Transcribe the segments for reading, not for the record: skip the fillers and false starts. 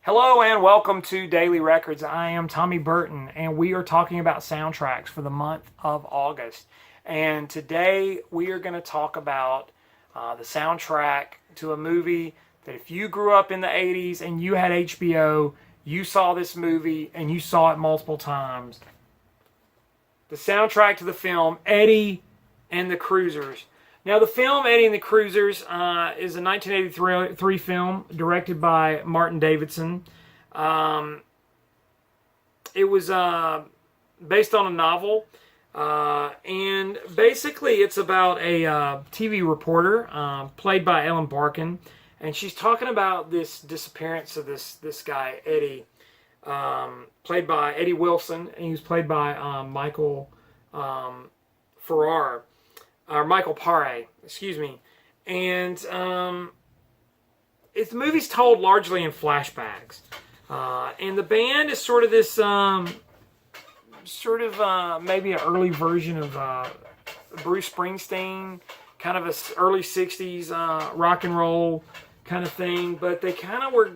Hello and welcome to Daily Records. I am Tommy Burton and we are talking about soundtracks for the month of August. And today we are going to talk about the soundtrack to a movie that if you grew up in the 80s and you had HBO, you saw this movie and you saw it multiple times. The soundtrack to the film Eddie and the Cruisers. Now, the film Eddie and the Cruisers is a 1983 film directed by Martin Davidson. It was based on a novel, and basically it's about a TV reporter played by Ellen Barkin, and she's talking about this disappearance of this guy, Eddie, played by Eddie Wilson, and he was played by Michael Farrar. Or Michael Paré, excuse me. And the movie's told largely in flashbacks. And the band is sort of this, maybe an early version of Bruce Springsteen, kind of a early 60s rock and roll kind of thing. But they kind of were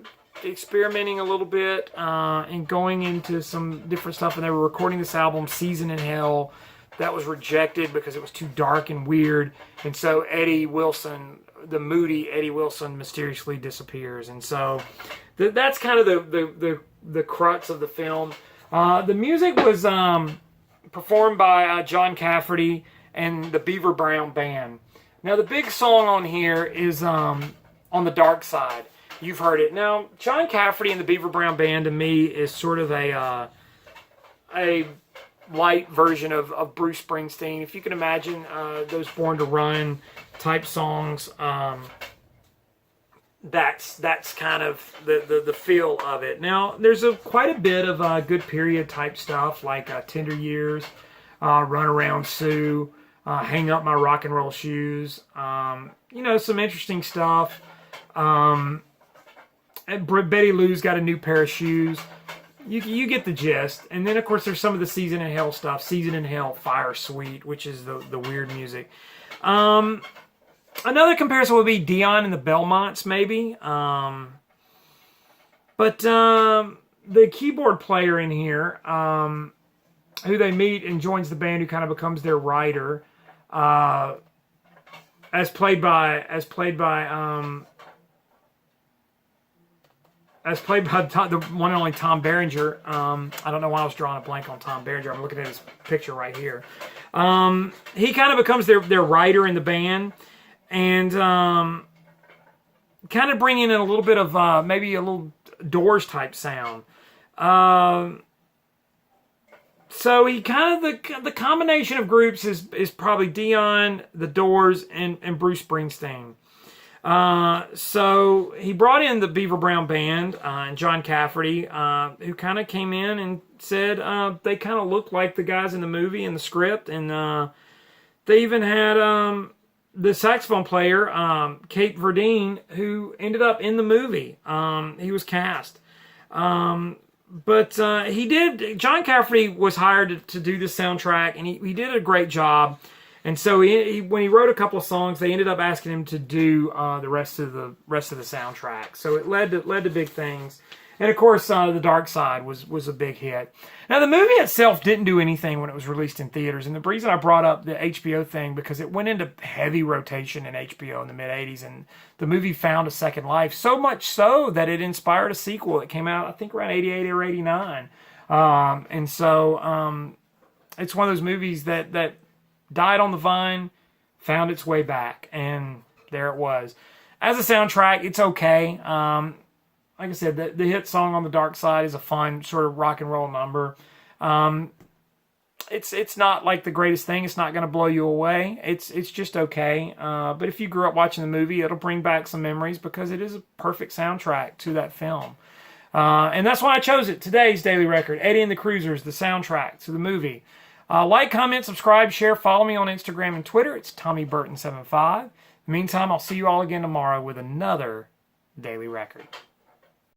experimenting a little bit and going into some different stuff. And they were recording this album, Season in Hell, that was rejected because it was too dark and weird. And so Eddie Wilson, the moody Eddie Wilson, mysteriously disappears. And so that's kind of the crux of the film. The music was performed by John Cafferty and the Beaver Brown Band. Now, the big song on here is On the Dark Side. You've heard it. Now, John Cafferty and the Beaver Brown Band, to me, is sort of a light version of Bruce Springsteen. If you can imagine those Born to Run type songs, that's kind of the feel of it. Now, there's quite a bit of good period type stuff like Tender Years, Run Around Sue, Hang Up My Rock and Roll Shoes, some interesting stuff. And Betty Lou's Got a New Pair of Shoes. You get the gist. And then, of course, there's some of the Season in Hell stuff. Season in Hell, Fire Sweet, which is the weird music. Another comparison would be Dion and the Belmonts, maybe. But the keyboard player in here, who they meet and joins the band, who kind of becomes their writer, as played by the one and only Tom Berenger. I don't know why I was drawing a blank on Tom Berenger. I'm looking at his picture right here. He kind of becomes their writer in the band, and kind of bringing in a little bit of maybe a little Doors type sound. So he kind of the combination of groups is probably Dion, the Doors, and Bruce Springsteen. So he brought in the Beaver Brown Band and John Cafferty, who kind of came in and said they kind of looked like the guys in the movie and the script, and they even had the saxophone player, Kate Verdine, who ended up in the movie. He was cast. But John Cafferty was hired to do the soundtrack, and he did a great job. And so when he wrote a couple of songs, they ended up asking him to do the rest of the soundtrack. So it led to big things. And of course, The Dark Side was a big hit. Now, the movie itself didn't do anything when it was released in theaters. And the reason I brought up the HBO thing, because it went into heavy rotation in HBO in the mid-'80s, and the movie found a second life. So much so that it inspired a sequel that came out, I think, around 88 or 89. And so it's one of those movies that died on the vine, found its way back, and there it was. As a soundtrack, it's okay. Like I said, the hit song On the Dark Side is a fun sort of rock and roll number. It's not like the greatest thing. It's not going to blow you away. It's just okay. But if you grew up watching the movie, it'll bring back some memories because it is a perfect soundtrack to that film. And that's why I chose it. Today's Daily Record, Eddie and the Cruisers, the soundtrack to the movie. Like, comment, subscribe, share, follow me on Instagram and Twitter. It's TommyBurton75. In the meantime, I'll see you all again tomorrow with another Daily Record.